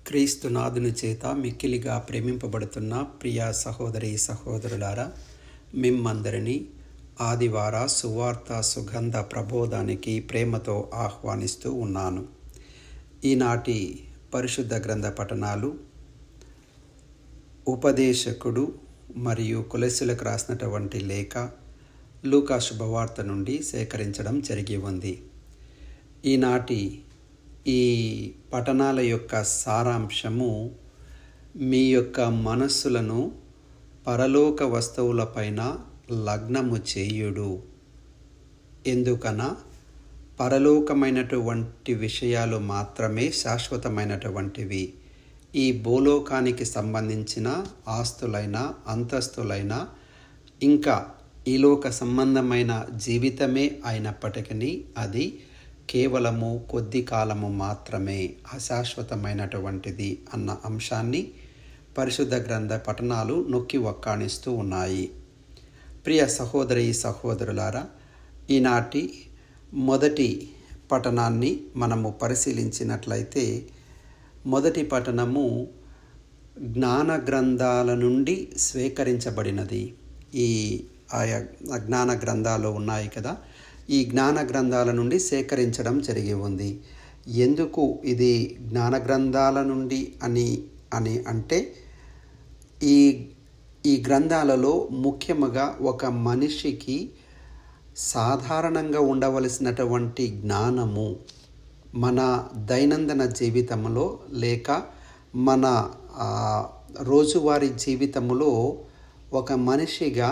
క్రీస్తునాథుని చేత మిక్కిలిగా ప్రేమింపబడుతున్న ప్రియ సహోదరి సహోదరులారా, మిమ్మందరినీ ఆదివార సువార్త సుగంధ ప్రబోధానికి ప్రేమతో ఆహ్వానిస్తూ ఉన్నాను. ఈనాటి పరిశుద్ధ గ్రంథ పఠనాలు ఉపదేశకుడు మరియు కొలెస్సీలకు రాసినటువంటి లేఖ లూకా శుభవార్త నుండి సేకరించడం జరిగి ఉంది. ఈనాటి ఈ పఠనాల యొక్క సారాంశము, మీ యొక్క మనస్సులను పరలోక వస్తువులపైన లగ్నము చేయుడు. ఎందుకనా పరలోకమైనటువంటి విషయాలు మాత్రమే శాశ్వతమైనటువంటివి. ఈ భూలోకానికి సంబంధించిన ఆస్తులైనా అంతస్తులైన ఇంకా ఈలోక సంబంధమైన జీవితమే అయినప్పటికీ అది కేవలము కొద్ది కాలము మాత్రమే, అశాశ్వతమైనటువంటిది అన్న అంశాన్ని పరిశుద్ధ గ్రంథ పఠనాలు నొక్కి వక్కాణిస్తూ ఉన్నాయి. ప్రియ సహోదరి సహోదరులారా, ఈనాటి మొదటి పఠనాన్ని మనము పరిశీలించినట్లయితే, మొదటి పఠనము జ్ఞాన గ్రంథాల నుండి స్వీకరించబడినది. ఈ ఆయా జ్ఞాన గ్రంథాలు ఉన్నాయి కదా, ఈ జ్ఞాన గ్రంథాల నుండి సేకరించడం జరిగి ఉంది. ఎందుకు ఇది జ్ఞాన గ్రంథాల నుండి అని అంటే, ఈ గ్రంథాలలో ముఖ్యముగా ఒక మనిషికి సాధారణంగా ఉండవలసినటువంటి జ్ఞానము మన దైనందిన జీవితంలో లేక మన రోజువారీ జీవితంలో ఒక మనిషిగా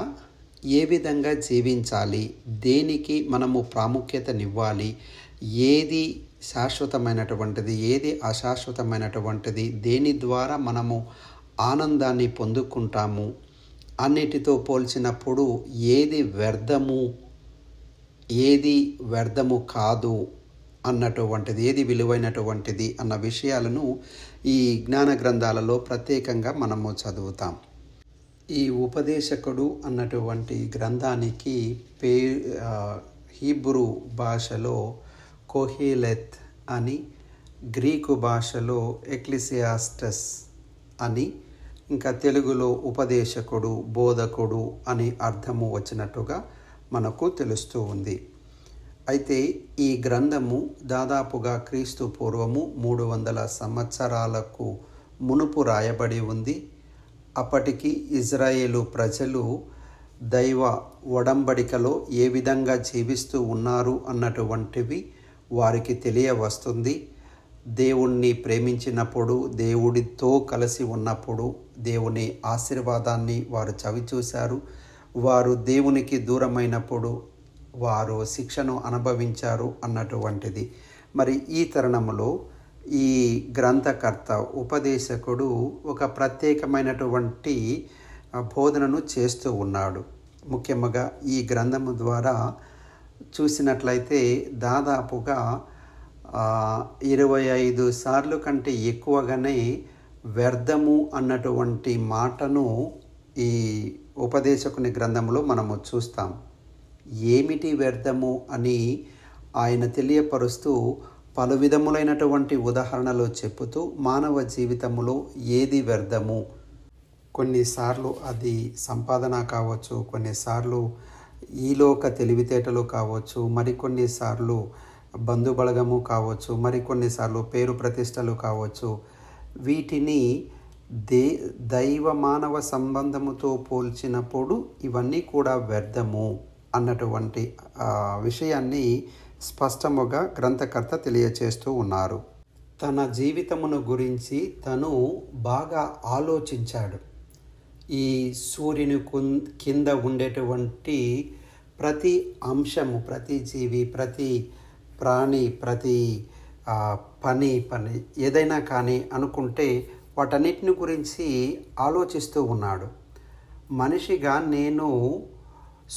ఏ విధంగా జీవించాలి, దేనికి మనము ప్రాముఖ్యతనివ్వాలి, ఏది శాశ్వతమైనటువంటిది, ఏది అశాశ్వతమైనటువంటిది, దేని ద్వారా మనము ఆనందాన్ని పొందుకుంటాము, అన్నిటితో పోల్చినప్పుడు ఏది వ్యర్థము కాదు అన్నటువంటిది, ఏది విలువైనటువంటిది అన్న విషయాలను ఈ జ్ఞాన గ్రంథాలలో ప్రత్యేకంగా మనము చదువుతాం. ఈ ఉపదేశకుడు అన్నటువంటి గ్రంథానికి హీబ్రూ భాషలో కోహెలెత్ అని, గ్రీకు భాషలో ఎక్లీసియాస్టస్ అని, ఇంకా తెలుగులో ఉపదేశకుడు, బోధకుడు అని అర్థము వచ్చినట్టుగా మనకు తెలుస్తూ ఉంది. అయితే ఈ గ్రంథము దాదాపుగా క్రీస్తు పూర్వము 300 సంవత్సరాలకు మునుపు రాయబడి ఉంది. అప్పటికి ఇజ్రాయేలు ప్రజలు దైవ ఒడంబడికలో ఏ విధంగా జీవిస్తూ ఉన్నారు అన్నటువంటివి వారికి తెలియవస్తుంది. దేవుణ్ణి ప్రేమించినప్పుడు, దేవుడితో కలిసి ఉన్నప్పుడు దేవుని ఆశీర్వాదాన్ని వారు చవిచూశారు. వారు దేవునికి దూరమైనప్పుడు వారు శిక్షను అనుభవించారు అన్నటువంటిది. మరి ఈ తరుణంలో ఈ గ్రంథకర్త ఉపదేశకుడు ఒక ప్రత్యేకమైనటువంటి బోధనను చేస్తూ ఉన్నాడు. ముఖ్యంగా ఈ గ్రంథము ద్వారా చూసినట్లయితే దాదాపుగా 25 సార్లు కంటే ఎక్కువగానే వ్యర్థము అన్నటువంటి మాటను ఈ ఉపదేశకుని గ్రంథంలో మనము చూస్తాం. ఏమిటి వ్యర్థము అని ఆయన తెలియపరుస్తూ పలు విధములైనటువంటి ఉదాహరణలు చెప్పుతూ మానవ జీవితంలో ఏది వ్యర్థము, కొన్నిసార్లు అది సంపాదన కావచ్చు, కొన్నిసార్లు ఈలోక తెలివితేటలు కావచ్చు, మరికొన్నిసార్లు బంధుబలగము కావచ్చు, మరికొన్నిసార్లు పేరు ప్రతిష్టలు కావచ్చు. వీటిని దైవ మానవ సంబంధముతో పోల్చినప్పుడు ఇవన్నీ కూడా వ్యర్థము అన్నటువంటి విషయాన్ని స్పష్టముగా గ్రంథకర్త తెలియచేస్తూ ఉన్నారు. తన జీవితమును గురించి తను బాగా ఆలోచించాడు. ఈ సూర్యుని కింద ఉండేటువంటి ప్రతి అంశము, ప్రతి జీవి, ప్రతి ప్రాణి, ప్రతి పని ఏదైనా కానీ అనుకుంటే వాటన్నిటిని గురించి ఆలోచిస్తూ ఉన్నాడు. మనిషిగా నేను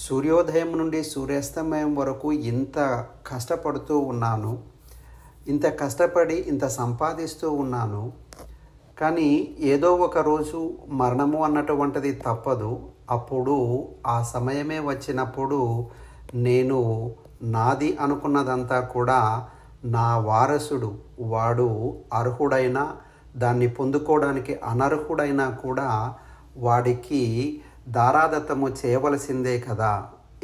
సూర్యోదయం నుండి సూర్యాస్తమయం వరకు ఇంత కష్టపడుతూ ఉన్నాను, ఇంత కష్టపడి ఇంత సంపాదిస్తూ ఉన్నాను. కానీ ఏదో ఒక రోజు మరణము అన్నటువంటిది తప్పదు. అప్పుడు ఆ సమయమే వచ్చినప్పుడు నేను నాది అనుకున్నదంతా కూడా నా వారసుడు, వాడు అర్హుడైన దాన్ని పొందుకోవడానికి అనర్హుడైనా కూడా వాడికి దారాదత్తము చేయవలసిందే కదా,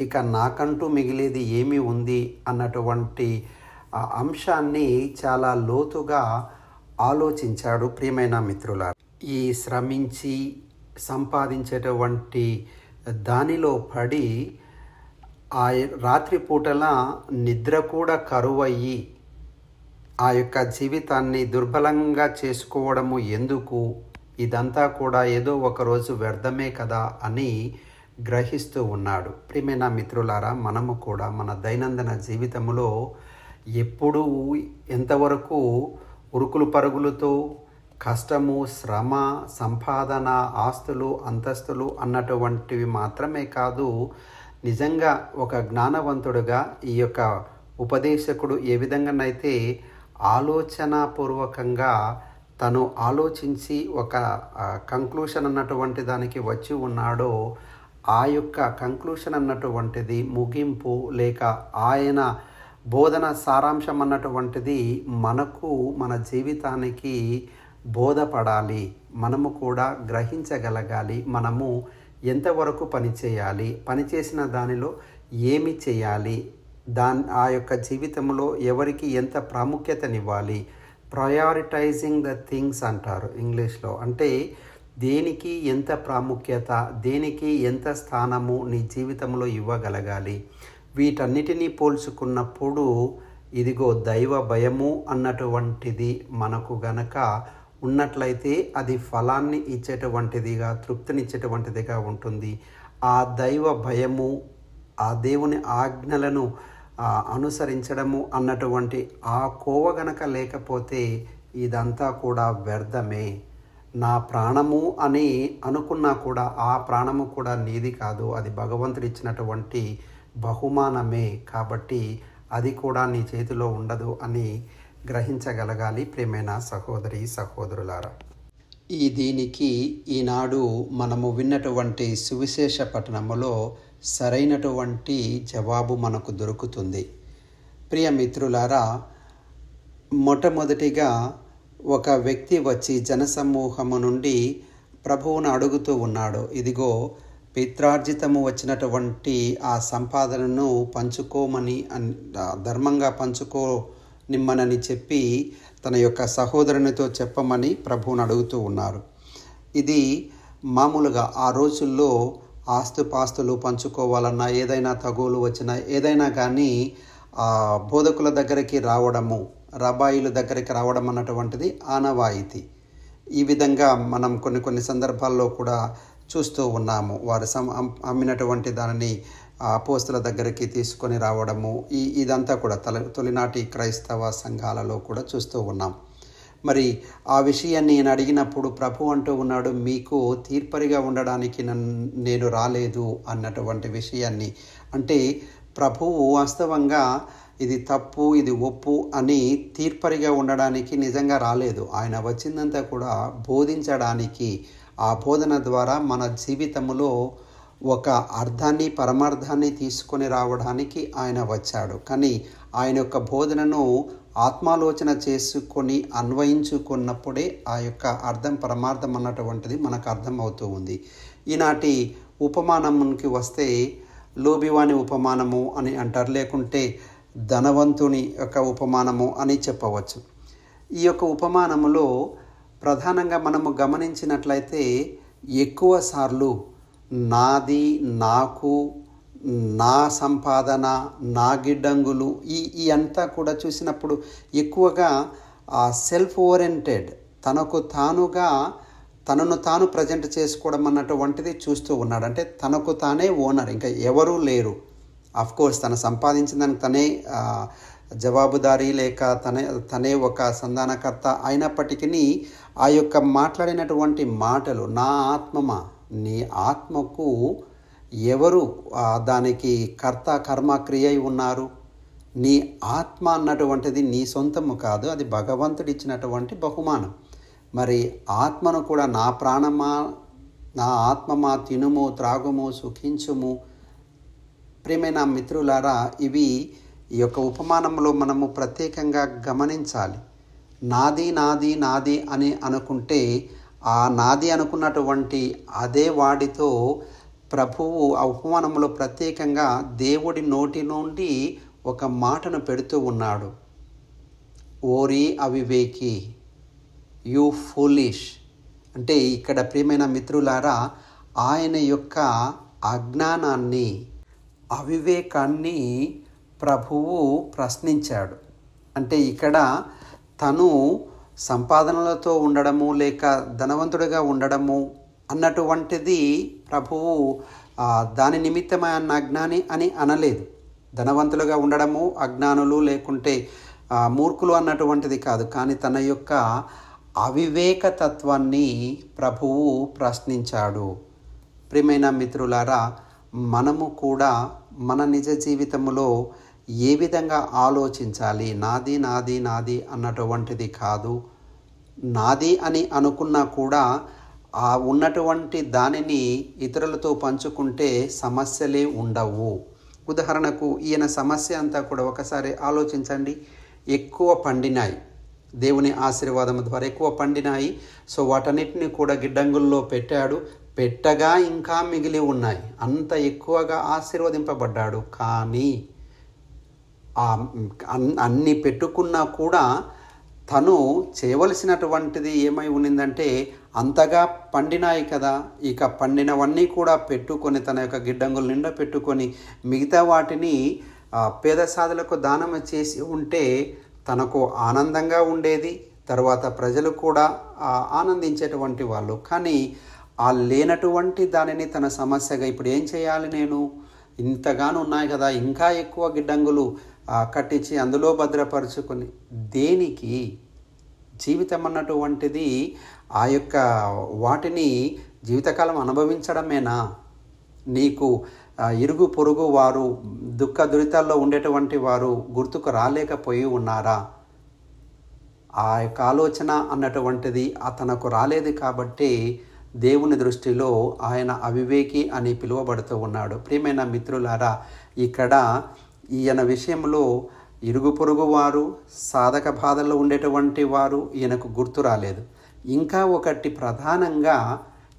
ఇక నాకంటూ మిగిలేది ఏమి ఉంది అన్నటువంటి ఆ అంశాన్ని చాలా లోతుగా ఆలోచించాడు. ప్రియమైన మిత్రులారా, ఈ శ్రమించి సంపాదించేటువంటి దానిలో పడి ఆ రాత్రిపూటల నిద్ర కూడా కరువయ్యి ఆ యొక్క జీవితాన్ని దుర్బలంగా చేసుకోవడము ఎందుకు, ఇదంతా కూడా ఏదో ఒకరోజు వ్యర్థమే కదా అని గ్రహిస్తూ ఉన్నాడు. ప్రియమైన మిత్రులారా, మనము కూడా మన దైనందిన జీవితంలో ఎప్పుడూ ఎంతవరకు ఉరుకులు పరుగులతో కష్టము, శ్రమ, సంపాదన, ఆస్తులు, అంతస్తులు అన్నటువంటివి మాత్రమే కాదు, నిజంగా ఒక జ్ఞానవంతుడుగా ఈ యొక్క ఉపదేశకుడు ఏ విధంగానైతే ఆలోచనాపూర్వకంగా తను ఆలోచించి ఒక కంక్లూషన్ అన్నటువంటి దానికి వచ్చి ఉన్నాడో, ఆ యొక్క కంక్లూషన్ అన్నటువంటిది ముగింపు లేక ఆయన బోధన సారాంశం అన్నటువంటిది మనకు మన జీవితానికి బోధపడాలి. మనము కూడా గ్రహించగలగాలి. మనము ఎంతవరకు పని చేయాలి, పనిచేసిన దానిలో ఏమి చేయాలి, ఆ యొక్క జీవితంలో ఎవరికి ఎంత ప్రాముఖ్యతనివ్వాలి. ప్రయారిటైజింగ్ ద థింగ్స్ అంటారు ఇంగ్లీష్లో. అంటే దేనికి ఎంత ప్రాముఖ్యత, దేనికి ఎంత స్థానము నీ జీవితంలో ఇవ్వగలగాలి. వీటన్నిటినీ పోల్చుకున్నప్పుడు ఇదిగో దైవ భయము అన్నటువంటిది మనకు గనక ఉన్నట్లయితే అది ఫలాన్ని ఇచ్చేటువంటిదిగా, తృప్తినిచ్చేటువంటిదిగా ఉంటుంది. ఆ దైవ భయము, ఆ దేవుని ఆజ్ఞలను అనుసరించడము అన్నటువంటి ఆ కోవ గనక లేకపోతే ఇదంతా కూడా వ్యర్థమే. నా ప్రాణము అని అనుకున్నా కూడా ఆ ప్రాణము కూడా నీది కాదు, అది భగవంతుడు ఇచ్చినటువంటి బహుమానమే. కాబట్టి అది కూడా నీ చేతిలో ఉండదు అని గ్రహించగలగాలి. ప్రియమైన సహోదరి సహోదరులారా, దీనికి ఈనాడు మనము విన్నటువంటి సువిశేష పఠనములో సరైనటువంటి జవాబు మనకు దొరుకుతుంది. ప్రియ మిత్రులారా, మొట్టమొదటిగా ఒక వ్యక్తి వచ్చి జనసమూహము నుండి ప్రభువును అడుగుతూ ఉన్నాడు. ఇదిగో పిత్రార్జితము వచ్చినటువంటి ఆ సంపాదనను పంచుకోమని, ధర్మంగా నిమ్మనని చెప్పి తన యొక్క సహోదరునితో చెప్పమని ప్రభువును అడుగుతూ ఉన్నారు. ఇది మామూలుగా ఆ రోజుల్లో ఆస్తుపాస్తులు పంచుకోవాలన్నా, ఏదైనా తగువులు వచ్చినా, ఏదైనా కానీ బోధకుల దగ్గరికి రావడము, రబాయిల దగ్గరికి రావడం అన్నటువంటిది ఆనవాయితీ. ఈ విధంగా మనం కొన్ని సందర్భాల్లో కూడా చూస్తూ ఉన్నాము. వారు అమ్మినటువంటి దానిని అపోస్తల దగ్గరికి తీసుకొని రావడము, ఇదంతా కూడా తొలినాటి క్రైస్తవ సంఘాలలో కూడా చూస్తూ ఉన్నాం. మరి ఆ విషయాన్ని నేను అడిగినప్పుడు ప్రభు అంటూ ఉన్నాడు, మీకు తీర్పరిగా ఉండడానికి నేను రాలేదు అన్నటువంటి విషయాన్ని. అంటే ప్రభువు వాస్తవంగా ఇది తప్పు, ఇది ఒప్పు అని తీర్పరిగా ఉండడానికి నిజంగా రాలేదు. ఆయన వచ్చిందంతా కూడా బోధించడానికి, ఆ బోధన ద్వారా మన జీవితంలో ఒక అర్థాన్ని, పరమార్థాన్ని తీసుకొని రావడానికి ఆయన వచ్చాడు. కానీ ఆయన యొక్క బోధనను ఆత్మాలోచన చేసుకొని అన్వయించుకున్నప్పుడే ఆ యొక్క అర్థం, పరమార్థం అన్నటువంటిది మనకు అర్థం అవుతూ ఉంది. ఈనాటి ఉపమానానికి వస్తే లోబివాని ఉపమానము అని అంటారు, లేకుంటే ధనవంతుని యొక్క ఉపమానము అని చెప్పవచ్చు. ఈ యొక్క ఉపమానములో ప్రధానంగా మనము గమనించినట్లయితే ఎక్కువ సార్లు నాది, నాకు, నా సంపాదన, నా గిడ్డంగులు, ఈ అంతా కూడా చూసినప్పుడు ఎక్కువగా సెల్ఫ్ ఓరియంటెడ్, తనను తాను ప్రజెంట్ చేసుకోవడం అన్నటువంటిది చూస్తూ ఉన్నాడు. అంటే తనకు తానే ఓనర్, ఇంకా ఎవరూ లేరు. అఫ్కోర్స్ తను సంపాదించిన దానికి తనే జవాబుదారీ, లేక తనే ఒక సంధానకర్త అయినప్పటికీ ఆ యొక్క మాట్లాడినటువంటి మాటలు, నా ఆత్మమా, నీ ఆత్మకు ఎవరు దానికి కర్త, కర్మ, క్రియ ఉన్నారు? నీ ఆత్మ అన్నటువంటిది నీ సొంతము కాదు, అది భగవంతుడు ఇచ్చినటువంటి బహుమానం. మరి ఆత్మను కూడా నా ప్రాణమా, నా ఆత్మమా, తినుము, త్రాగుము, సుఖించుము. ప్రియమైన మిత్రులారా, ఇవి ఈ యొక్క ఉపమానంలో మనము ప్రత్యేకంగా గమనించాలి. నాది నాది నాది అని అనుకుంటే ఆ నాది అనుకున్నటువంటి అదే వాడితో ప్రభువు ఆ ఉపమానంలో ప్రత్యేకంగా దేవుడి నోటి నుండి ఒక మాటను పెడుతూ ఉన్నాడు. ఓరి అవివేకి, యూ ఫూలిష్. అంటే ఇక్కడ ప్రియమైన మిత్రులారా, ఆయన యొక్క అజ్ఞానాన్ని, అవివేకాన్ని ప్రభువు ప్రశ్నించాడు. అంటే ఇక్కడ తను సంపాదనలతో ఉండడము లేక ధనవంతుడిగా ఉండడము అన్నటువంటిది ప్రభువు దాని నిమిత్తమే అన్న అజ్ఞాని అని అనలేదు. ధనవంతులుగా ఉండడము అజ్ఞానులు లేకుంటే మూర్ఖులు అన్నటువంటిది కాదు. కానీ తన యొక్క అవివేక తత్వాన్ని ప్రభువు ప్రశ్నించాడు. ప్రియమైన మిత్రులారా, మనము కూడా మన నిజ జీవితంలో ఏ విధంగా ఆలోచించాలి? నాది నాది నాది అన్నటువంటిది కాదు. నాది అని అనుకున్నా కూడా ఆ ఉన్నటువంటి దానిని ఇతరులతో పంచుకుంటే సమస్యలే ఉండవు. ఉదాహరణకు ఈయన సమస్య అంతా కూడా ఒకసారి ఆలోచించండి. ఎక్కువ పండినాయి, దేవుని ఆశీర్వాదం ద్వారా ఎక్కువ పండినాయి. సో వాటన్నిటిని కూడా గిడ్డంగుల్లో పెట్టాడు. పెట్టగా ఇంకా మిగిలి ఉన్నాయి. అంత ఎక్కువగా ఆశీర్వదింపబడ్డాడు. కానీ అన్ని పెట్టుకున్నా కూడా తను చేయవలసినటువంటిది ఏమై ఉన్నిందంటే, అంతగా పండినాయి కదా, ఇక పండినవన్నీ కూడా పెట్టుకొని తన యొక్క గిడ్డంగుల నిండా పెట్టుకొని మిగతా వాటిని పేద సాధులకు దానం చేసి ఉంటే తనకు ఆనందంగా ఉండేది. తర్వాత ప్రజలు కూడా ఆనందించేటువంటి వాళ్ళు. కానీ ఆ లేనటువంటి దానిని తన సమస్యగా ఇప్పుడు ఏం చేయాలి, నేను ఇంతగానో ఉన్నాయి కదా, ఇంకా ఎక్కువ గిడ్డంగులు కట్టించి అందులో భద్రపరుచుకొని దేనికి? జీవితం అన్నటువంటిది ఆ యొక్క వాటిని జీవితకాలం అనుభవించడమేనా? నీకు ఇరుగు పొరుగు వారు దుఃఖ దురితాల్లో ఉండేటువంటి వారు గుర్తుకు రాలేకపోయి ఉన్నారా? ఆ యొక్క ఆలోచన అన్నటువంటిది తనకు రాలేదు. కాబట్టి దేవుని దృష్టిలో ఆయన అవివేకి అని పిలువబడుతూ ఉన్నాడు. ప్రియమైన మిత్రులారా, ఇక్కడ ఈయన విషయంలో ఇరుగు పొరుగు వారు, సాధక బాధల్లో ఉండేటువంటి వారు ఈయనకు గుర్తు రాలేదు. ఇంకా ఒకటి ప్రధానంగా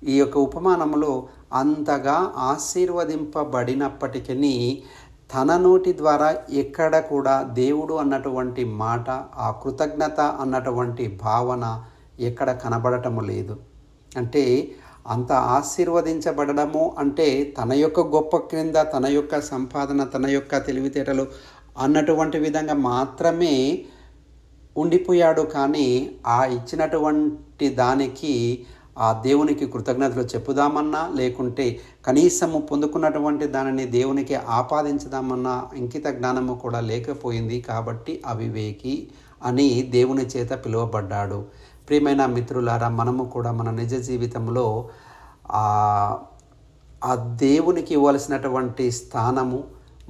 ఈ యొక్క ఉపమానంలో అంతగా ఆశీర్వదింపబడినప్పటికీ తన నోటి ద్వారా ఎక్కడ కూడా దేవుడు అన్నటువంటి మాట, ఆ కృతజ్ఞత అన్నటువంటి భావన ఎక్కడ కనబడటము లేదు. అంటే అంత ఆశీర్వదించబడము అంటే తన యొక్క గొప్ప క్రింద, తన యొక్క సంపాదన, తన యొక్క తెలివితేటలు అన్నటువంటి విధంగా మాత్రమే ఉండిపోయాడు. కానీ ఆ ఇచ్చినటువంటి దానికి ఆ దేవునికి కృతజ్ఞతలు చెప్పుదామన్నా, లేకుంటే కనీసము పొందుకున్నటువంటి దానిని దేవునికి ఆపాదించుదామన్నా అంకిత జ్ఞానము కూడా లేకపోయింది. కాబట్టి అవివేకి అని దేవుని చేత పిలువబడ్డాడు. ప్రియమైన మిత్రులారా, మనము కూడా మన నిజ జీవితంలో ఆ దేవునికి ఇవ్వాల్సినటువంటి స్థానము,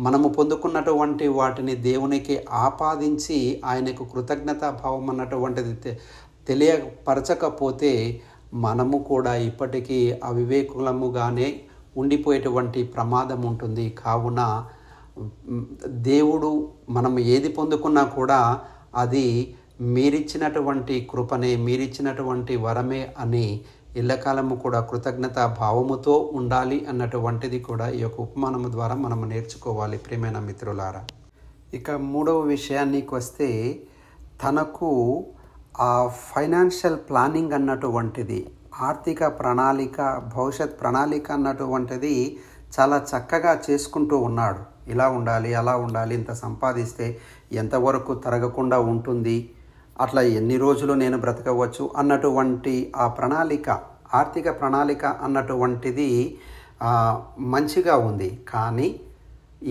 మనము పొందుకున్నటువంటి వాటిని దేవునికి ఆపాదించి ఆయనకు కృతజ్ఞతా భావం అన్నటువంటిది తెలియపరచకపోతే మనము కూడా ఇప్పటికీ అవివేకులముగానే ఉండిపోయేటువంటి ప్రమాదం ఉంటుంది. కావున దేవుడు మనం ఏది పొందుకున్నా కూడా అది మీరిచ్చినటువంటి కృపనే, మీరిచ్చినటువంటి వరమే అని ఎల్లకాలము కూడా కృతజ్ఞత భావముతో ఉండాలి అన్నటువంటిది కూడా ఈ యొక్క ఉపమానము ద్వారా మనం నేర్చుకోవాలి. ప్రియమైన మిత్రులారా, ఇక మూడవ విషయానికి వస్తే, తనకు ఆ ఫైనాన్షియల్ ప్లానింగ్ అన్నటువంటిది, ఆర్థిక ప్రణాళిక, భవిష్యత్ ప్రణాళిక అన్నటువంటిది చాలా చక్కగా చేసుకుంటూ ఉన్నాడు. ఇలా ఉండాలి, అలా ఉండాలి, ఇంత సంపాదిస్తే ఎంతవరకు తరగకుండా ఉంటుంది, అట్లా ఎన్ని రోజులు నేను బ్రతకవచ్చు అన్నటువంటి ఆ ప్రణాళిక, ఆర్థిక ప్రణాళిక అన్నటువంటిది మంచిగా ఉంది. కానీ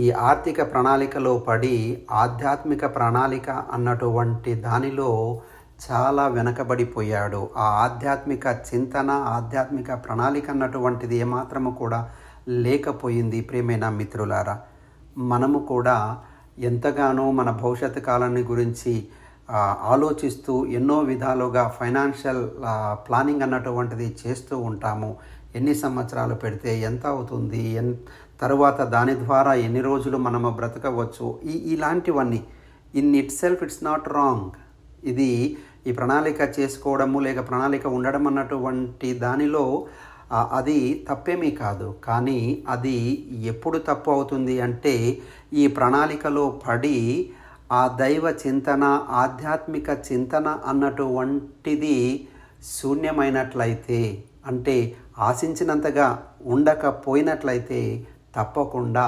ఈ ఆర్థిక ప్రణాళికలో పడి ఆధ్యాత్మిక ప్రణాళిక అన్నటువంటి దానిలో చాలా వెనకబడిపోయాడు. ఆ ఆధ్యాత్మిక చింతన, ఆధ్యాత్మిక ప్రణాళిక అన్నటువంటిది ఏమాత్రము కూడా లేకపోయింది. ప్రియమైన మిత్రులారా, మనము కూడా ఎంతగానో మన భవిష్యత్తు కాలాన్ని గురించి ఆలోచిస్తూ ఎన్నో విధాలుగా ఫైనాన్షియల్ ప్లానింగ్ అన్నటువంటిది చేస్తూ ఉంటాము. ఎన్ని సంవత్సరాలు పెడితే ఎంత అవుతుంది, తరువాత దాని ద్వారా ఎన్ని రోజులు మనము బ్రతకవచ్చు, ఇలాంటివన్నీ in it self it's not wrong. ఇది ఈ ప్రణాళిక చేసుకోవడము లేక ప్రణాళిక ఉండడం అన్నటువంటి దానిలో అది తప్పేమీ కాదు. కానీ అది ఎప్పుడు తప్పు అవుతుంది అంటే ఈ ప్రణాళికలో పడి ఆ దైవ చింతన, ఆధ్యాత్మిక చింతన అన్నటువంటిది శూన్యమైనట్లయితే, అంటే ఆశించినంతగా ఉండకపోయినట్లయితే తప్పకుండా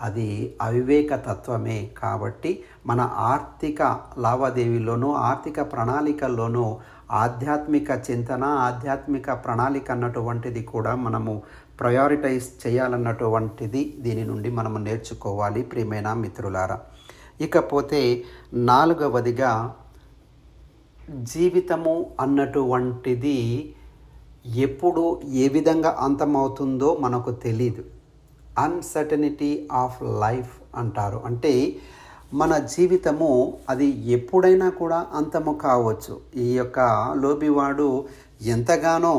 అది అవివేక తత్వమే. కాబట్టి మన ఆర్థిక లావాదేవీల్లోనూ ఆర్థిక ప్రణాళికల్లోనూ ఆధ్యాత్మిక చింతన, ఆధ్యాత్మిక ప్రణాళిక అన్నటువంటిది కూడా మనము ప్రయారిటైజ్ చేయాలన్నటువంటిది దీని నుండి మనము నేర్చుకోవాలి ప్రియమైన మిత్రులారా. ఇకపోతే 4వదిగా జీవితము అన్నటువంటిది ఎప్పుడు ఏ విధంగా అంతమవుతుందో మనకు తెలీదు. అన్సర్టనిటీ ఆఫ్ లైఫ్ అంటారు. అంటే మన జీవితము అది ఎప్పుడైనా కూడా అంతము కావచ్చు. ఈ యొక్క లోబివాడు ఎంతగానో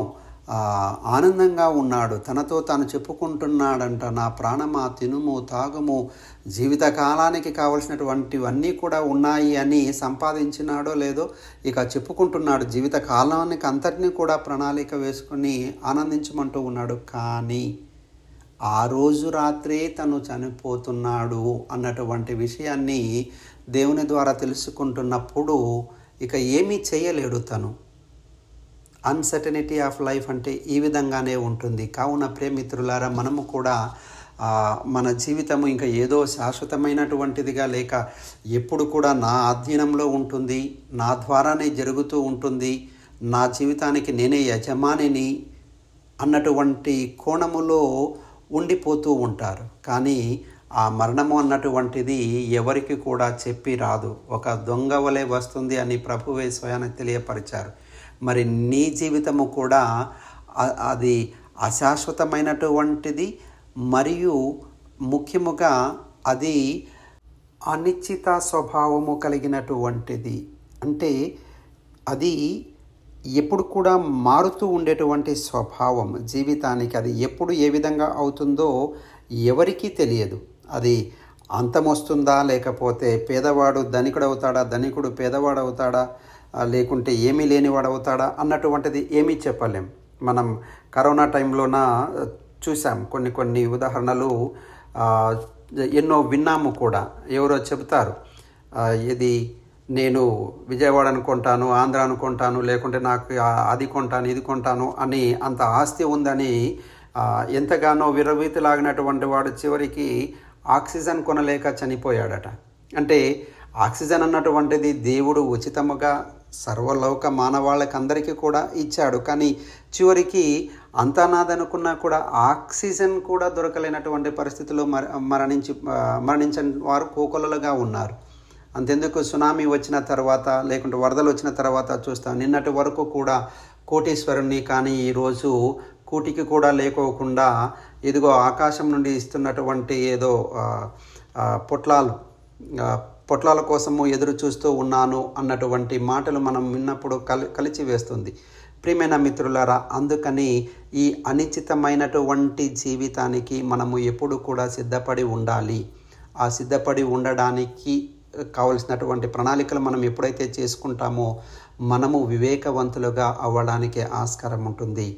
ఆనందంగా ఉన్నాడు, తనతో తాను చెప్పుకుంటున్నాడంట, నా ప్రాణమా తినుము తాగుము, జీవితకాలానికి కావలసినటువంటివన్నీ కూడా ఉన్నాయి అని సంపాదించినాడో లేదో ఇక చెప్పుకుంటున్నాడు. జీవితకాలానికి అంతటినీ కూడా ప్రణాళిక వేసుకొని ఆనందించమంటూ ఉన్నాడు. కానీ ఆ రోజు రాత్రే తను చనిపోతున్నాడు అన్నటువంటి విషయాన్ని దేవుని ద్వారా తెలుసుకుంటున్నప్పుడు ఇక ఏమీ చేయలేడు తను. అన్సర్టనిటీ ఆఫ్ లైఫ్ అంటే ఈ విధంగానే ఉంటుంది. కావున ప్రియమిత్రులారా, మనము కూడా మన జీవితము ఇంకా ఏదో శాశ్వతమైనటువంటిదిగా లేక ఎప్పుడు కూడా నా అధీనంలో ఉంటుంది, నా ద్వారానే జరుగుతూ ఉంటుంది, నా జీవితానికి నేనే యజమానిని అన్నటువంటి కోణములో ఉండిపోతూ ఉంటారు. కానీ ఆ మరణము అన్నటువంటిది ఎవరికి కూడా చెప్పి రాదు, ఒక దొంగ వలె వస్తుంది అని ప్రభువే స్వయాన తెలియపరిచారు. మరి నీ జీవితము కూడా అది అశాశ్వతమైనటువంటిది, మరియు ముఖ్యముగా అది అనిశ్చిత స్వభావము కలిగినటువంటిది. అంటే అది ఎప్పుడు కూడా మారుతూ ఉండేటువంటి స్వభావం జీవితానికి. అది ఎప్పుడు ఏ విధంగా అవుతుందో ఎవరికీ తెలియదు. అది అంతమొస్తుందా, లేకపోతే పేదవాడు ధనికుడు అవుతాడా, ధనికుడు పేదవాడు అవుతాడా, లేకుంటే ఏమీ లేనివాడు అవుతాడా అన్నటువంటిది ఏమీ చెప్పలేం. మనం కరోనా టైంలోన చూసాం కొన్ని ఉదాహరణలు, ఎన్నో విన్నాము కూడా. ఎవరో చెబుతారు, ఇది నేను విజయవాడ అనుకుంటాను, ఆంధ్ర అనుకుంటాను, లేకుంటే నాకు అది కొంటాను ఇది కొంటాను అని అంత ఆస్తి ఉందని ఎంతగానో విర్రవీతులాగినటువంటి వాడు చివరికి ఆక్సిజన్ కొనలేక చనిపోయాడట. అంటే ఆక్సిజన్ అన్నటువంటిది దేవుడు ఉచితముగా సర్వలోక మానవాళ్ళకి అందరికీ కూడా ఇచ్చాడు. కానీ చివరికి అంతా నాదనుకున్నా కూడా ఆక్సిజన్ కూడా దొరకలేనటువంటి పరిస్థితుల్లో మరణించిన వారు కోకొల్లలుగా ఉన్నారు. అంతెందుకు, సునామీ వచ్చిన తర్వాత లేకుంటే వరదలు వచ్చిన తర్వాత చూస్తాం, నిన్నటి వరకు కూడా కోటీశ్వరుని కానీ ఈరోజు కూటికి కూడా లేకోకుండా ఇదిగో ఆకాశం నుండి ఇస్తున్నటువంటి ఏదో పొట్లాల కోసము ఎదురు చూస్తూ ఉన్నాను అన్నటువంటి మాటలు మనం విన్నప్పుడు కలిచి వేస్తుంది. ప్రియమైన మిత్రులారా, అందుకని ఈ అనిశ్చితమైనటువంటి జీవితానికి మనము ఎప్పుడు కూడా సిద్ధపడి ఉండాలి. ఆ సిద్ధపడి ఉండడానికి కావలసినటువంటి ప్రణాళికలు మనం ఎప్పుడైతే చేసుకుంటామో మనము వివేకవంతులుగా అవ్వడానికి ఆస్కారం ఉంటుంది.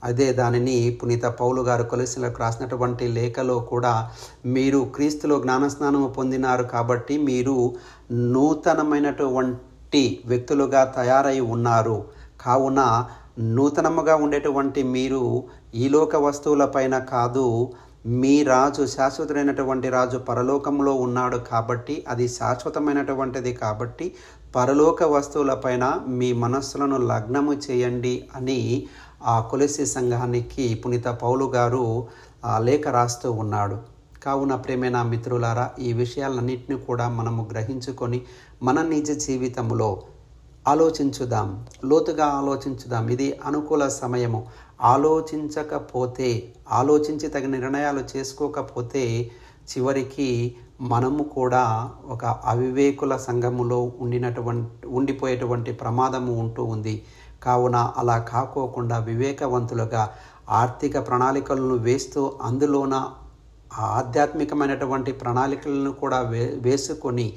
అదే దానిని పునీత పౌలు గారు కొలస్సీలకు రాసినటువంటి లేఖలో కూడా, మీరు క్రీస్తులో జ్ఞానస్నానము పొందినారు కాబట్టి మీరు నూతనమైనటువంటి వ్యక్తులుగా తయారై ఉన్నారు. కావున నూతనముగా ఉండేటువంటి మీరు ఈ లోక వస్తువులపైన కాదు, మీ రాజు, శాశ్వతమైనటువంటి రాజు పరలోకంలో ఉన్నాడు కాబట్టి, అది శాశ్వతమైనటువంటిది కాబట్టి పరలోక వస్తువులపైన మీ మనస్సులను లగ్నము చేయండి అని ఆ కొలస్సీ సంఘానికి పునీత పౌలు గారు లేఖ రాస్తూ ఉన్నాడు. కావున ప్రియమైన మిత్రులారా, ఈ విషయాలన్నింటినీ కూడా మనము గ్రహించుకొని మన నిజ జీవితంలో ఆలోచించుదాం, లోతుగా ఆలోచించుదాం. ఇది అనుకూల సమయము. ఆలోచించి తగిన నిర్ణయాలు చేసుకోకపోతే చివరికి మనము కూడా ఒక అవివేకుల సంఘములో ఉండిపోయేటువంటి ప్రమాదము ఉంటూ ఉంది. కావున అలా కాకోకుండా వివేకవంతులుగా ఆర్థిక ప్రణాళికలను వేస్తూ అందులోన ఆధ్యాత్మికమైనటువంటి ప్రణాళికలను కూడా వేసుకొని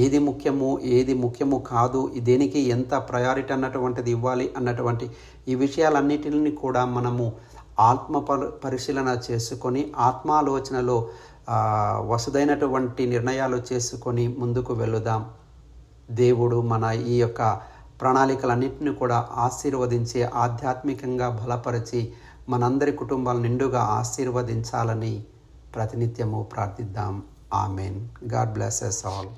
ఏది ముఖ్యము ఏది ముఖ్యము కాదు, దేనికి ఎంత ప్రయారిటీ అన్నటువంటిది ఇవ్వాలి అన్నటువంటి ఈ విషయాలన్నిటిని కూడా మనము పరిశీలన చేసుకొని ఆత్మాలోచనలో వసుదైనటువంటి నిర్ణయాలు చేసుకొని ముందుకు వెళుదాం. దేవుడు మన ఈ యొక్క ప్రణాళికలన్నింటినీ కూడా ఆశీర్వదించి ఆధ్యాత్మికంగా బలపరిచి మనందరి కుటుంబాలు నిండుగా ఆశీర్వదించాలని ప్రతినిత్యము ప్రార్థిద్దాం. Amen. God bless us all.